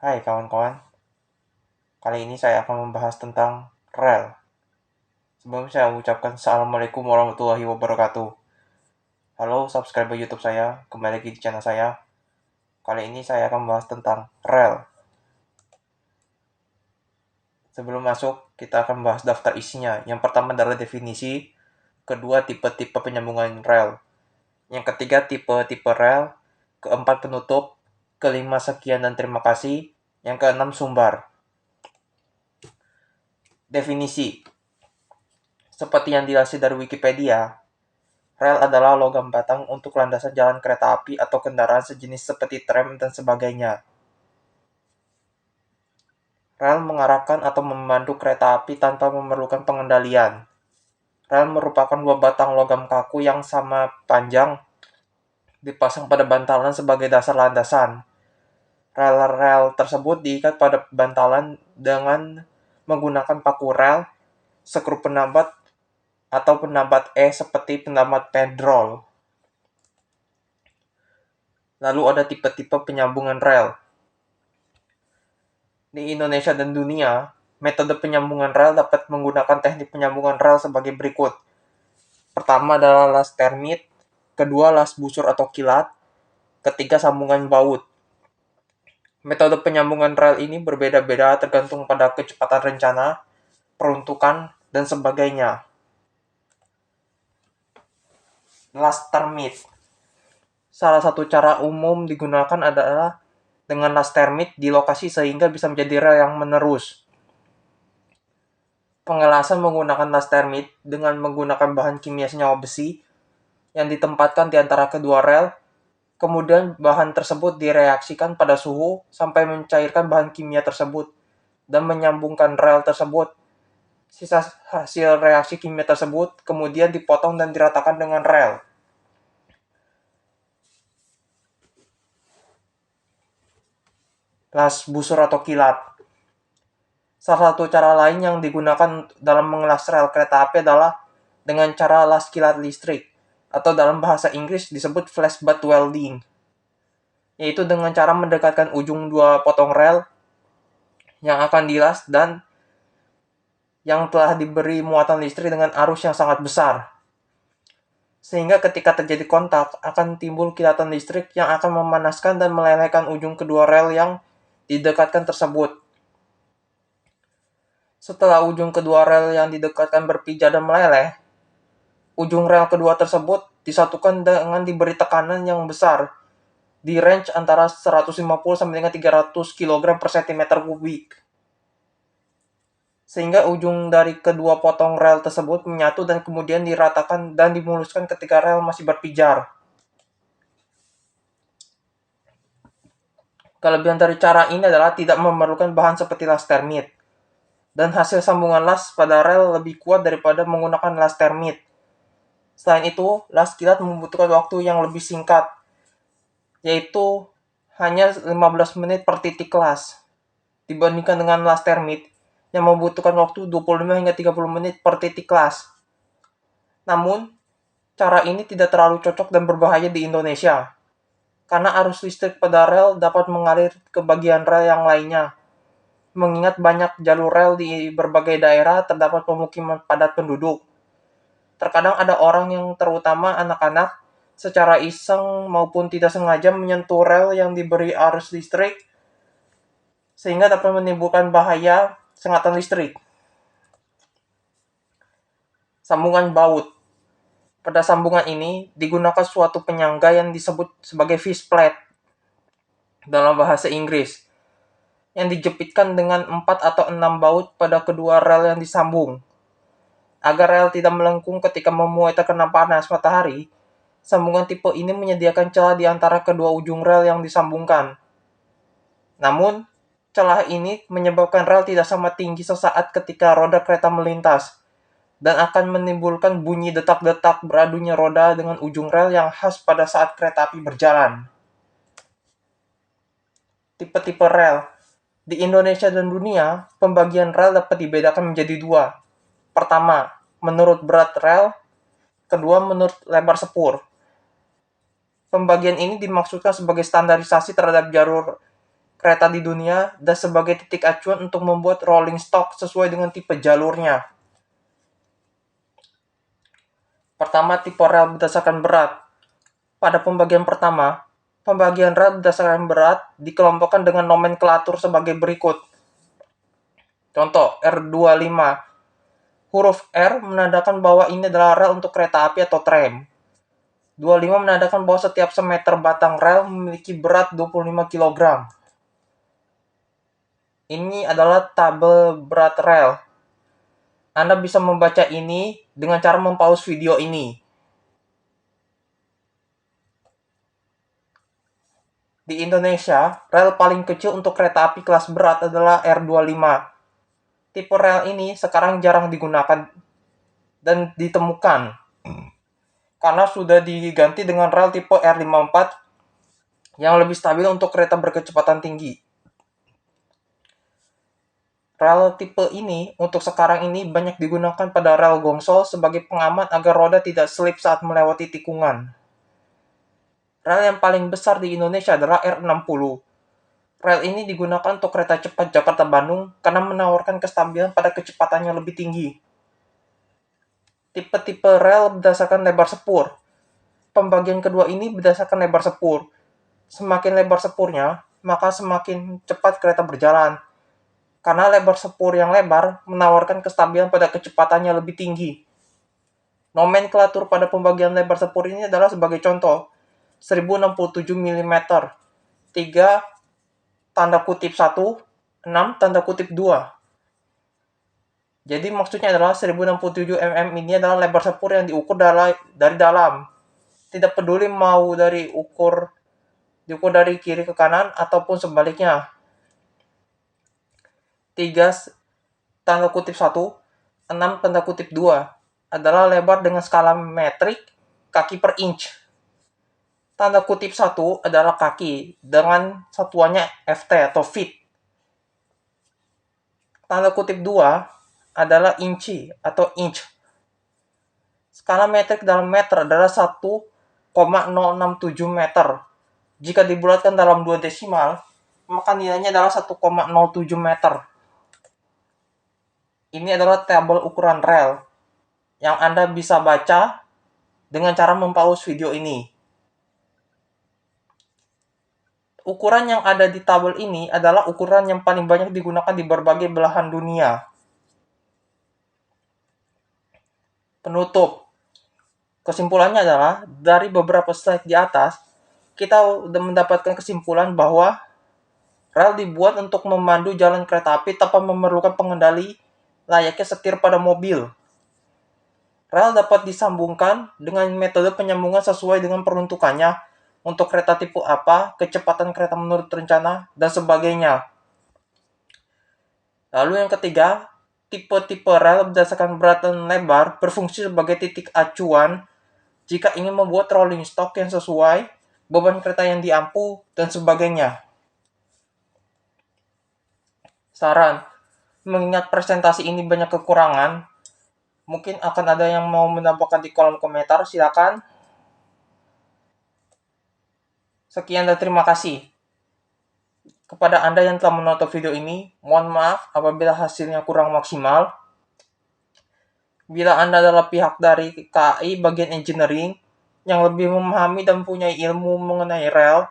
Hai kawan-kawan, kali ini saya akan membahas tentang rel. Sebelumnya saya ucapkan Assalamualaikum warahmatullahi wabarakatuh. Halo subscriber YouTube saya, kembali lagi di channel saya. Kali ini saya akan membahas tentang rel. Sebelum masuk, kita akan membahas daftar isinya. Yang pertama adalah definisi, kedua tipe-tipe penyambungan rel, yang ketiga tipe-tipe rel, keempat penutup, kelima sekian dan terima kasih, yang keenam sumber. Definisi. Seperti yang dilansir dari Wikipedia, rel adalah logam batang untuk landasan jalan kereta api atau kendaraan sejenis seperti tram dan sebagainya. Rel mengarahkan atau memandu kereta api tanpa memerlukan pengendalian. Rel merupakan dua batang logam kaku yang sama panjang dipasang pada bantalan sebagai dasar landasan. Rel-rel tersebut diikat pada bantalan dengan menggunakan paku rel, skru penambat, atau penambat seperti penambat pedrol. Lalu ada tipe-tipe penyambungan rel. Di Indonesia dan dunia, metode penyambungan rel dapat menggunakan teknik penyambungan rel sebagai berikut. Pertama adalah las termit, kedua las busur atau kilat, ketiga sambungan baut. Metode penyambungan rel ini berbeda-beda tergantung pada kecepatan rencana, peruntukan, dan sebagainya. Las termit. Salah satu cara umum digunakan adalah dengan las termit di lokasi sehingga bisa menjadi rel yang menerus. Pengelasan menggunakan las termit dengan menggunakan bahan kimia senyawa besi yang ditempatkan di antara kedua rel, kemudian bahan tersebut direaksikan pada suhu sampai mencairkan bahan kimia tersebut dan menyambungkan rel tersebut. Sisa hasil reaksi kimia tersebut kemudian dipotong dan diratakan dengan rel. Las busur atau kilat. Salah satu cara lain yang digunakan dalam mengelas rel kereta api adalah dengan cara las kilat listrik, atau dalam bahasa Inggris disebut flash butt welding, yaitu dengan cara mendekatkan ujung dua potong rel yang akan dilas dan yang telah diberi muatan listrik dengan arus yang sangat besar. Sehingga ketika terjadi kontak, akan timbul kilatan listrik yang akan memanaskan dan melelehkan ujung kedua rel yang didekatkan tersebut. Setelah ujung kedua rel yang didekatkan berpijak dan meleleh, ujung rel kedua tersebut disatukan dengan diberi tekanan yang besar di range antara 150 sampai dengan 300 kg per cm kubik. Sehingga ujung dari kedua potong rel tersebut menyatu dan kemudian diratakan dan dimuluskan ketika rel masih berpijar. Kelebihan dari cara ini adalah tidak memerlukan bahan seperti las termit, dan hasil sambungan las pada rel lebih kuat daripada menggunakan las termit. Selain itu, las kilat membutuhkan waktu yang lebih singkat, yaitu hanya 15 menit per titik las, dibandingkan dengan las termit yang membutuhkan waktu 25 hingga 30 menit per titik las. Namun, cara ini tidak terlalu cocok dan berbahaya di Indonesia, karena arus listrik pada rel dapat mengalir ke bagian rel yang lainnya. Mengingat banyak jalur rel di berbagai daerah terdapat pemukiman padat penduduk. Terkadang ada orang yang terutama anak-anak secara iseng maupun tidak sengaja menyentuh rel yang diberi arus listrik sehingga dapat menimbulkan bahaya sengatan listrik. Sambungan baut. Pada sambungan ini digunakan suatu penyangga yang disebut sebagai fish plate dalam bahasa Inggris, yang dijepitkan dengan 4 atau 6 baut pada kedua rel yang disambung. Agar rel tidak melengkung ketika memuai terkena panas matahari, sambungan tipe ini menyediakan celah di antara kedua ujung rel yang disambungkan. Namun, celah ini menyebabkan rel tidak sama tinggi sesaat ketika roda kereta melintas, dan akan menimbulkan bunyi detak-detak beradunya roda dengan ujung rel yang khas pada saat kereta api berjalan. Tipe-tipe rel. Di Indonesia dan dunia, pembagian rel dapat dibedakan menjadi dua. Pertama, menurut berat rel. Kedua, menurut lebar sepur. Pembagian ini dimaksudkan sebagai standarisasi terhadap jalur kereta di dunia dan sebagai titik acuan untuk membuat rolling stock sesuai dengan tipe jalurnya. Pertama, tipe rel berdasarkan berat. Pada pembagian pertama, pembagian rel berdasarkan berat dikelompokkan dengan nomenklatur sebagai berikut. Contoh, R25. Huruf R menandakan bahwa ini adalah rel untuk kereta api atau tram. 25 menandakan bahwa setiap semeter batang rel memiliki berat 25 kg. Ini adalah tabel berat rel. Anda bisa membaca ini dengan cara mempause video ini. Di Indonesia, rel paling kecil untuk kereta api kelas berat adalah R25. Tipe rel ini sekarang jarang digunakan dan ditemukan karena sudah diganti dengan rel tipe R54 yang lebih stabil untuk kereta berkecepatan tinggi. Rel tipe ini untuk sekarang ini banyak digunakan pada rel gongsol sebagai pengaman agar roda tidak slip saat melewati tikungan. Rel yang paling besar di Indonesia adalah R60. Rel ini digunakan untuk kereta cepat Jakarta-Bandung karena menawarkan kestabilan pada kecepatan yang lebih tinggi. Tipe-tipe rel berdasarkan lebar sepur. Pembagian kedua ini berdasarkan lebar sepur. Semakin lebar sepurnya, maka semakin cepat kereta berjalan. Karena lebar sepur yang lebar menawarkan kestabilan pada kecepatan yang lebih tinggi. Nomenklatur pada pembagian lebar sepur ini adalah sebagai contoh. 1067 mm, 3 tanda kutip 1, 6 tanda kutip 2. Jadi maksudnya adalah 1067 mm ini adalah lebar sepur yang diukur dari dalam. Tidak peduli mau diukur dari kiri ke kanan ataupun sebaliknya. 3 tanda kutip 1, 6 tanda kutip 2 adalah lebar dengan skala metrik kaki per inch. Tanda kutip 1 adalah kaki dengan satuannya FT atau feet. Tanda kutip 2 adalah inci atau inch. Skala metrik dalam meter adalah 1,067 meter. Jika dibulatkan dalam 2 desimal, maka nilainya adalah 1,07 meter. Ini adalah tabel ukuran rel yang Anda bisa baca dengan cara mempause video ini. Ukuran yang ada di tabel ini adalah ukuran yang paling banyak digunakan di berbagai belahan dunia. Penutup. Kesimpulannya adalah, dari beberapa slide di atas, kita sudah mendapatkan kesimpulan bahwa rel dibuat untuk memandu jalan kereta api tanpa memerlukan pengendali layaknya setir pada mobil. Rel dapat disambungkan dengan metode penyambungan sesuai dengan peruntukannya untuk kereta tipe apa, kecepatan kereta menurut rencana, dan sebagainya. Lalu yang ketiga, tipe-tipe rel berdasarkan berat dan lebar berfungsi sebagai titik acuan jika ingin membuat rolling stock yang sesuai, beban kereta yang diampu, dan sebagainya. Saran, mengingat presentasi ini banyak kekurangan, mungkin akan ada yang mau menambahkan di kolom komentar, silakan. Sekian dan terima kasih. Kepada Anda yang telah menonton video ini, mohon maaf apabila hasilnya kurang maksimal. Bila Anda adalah pihak dari KAI bagian engineering yang lebih memahami dan punya ilmu mengenai rel,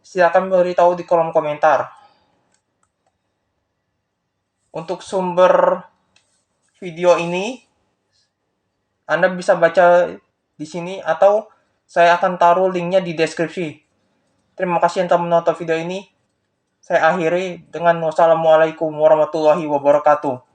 silakan beritahu di kolom komentar. Untuk sumber video ini, Anda bisa baca di sini atau saya akan taruh linknya di deskripsi. Terima kasih yang telah menonton video ini. Saya akhiri dengan wassalamualaikum warahmatullahi wabarakatuh.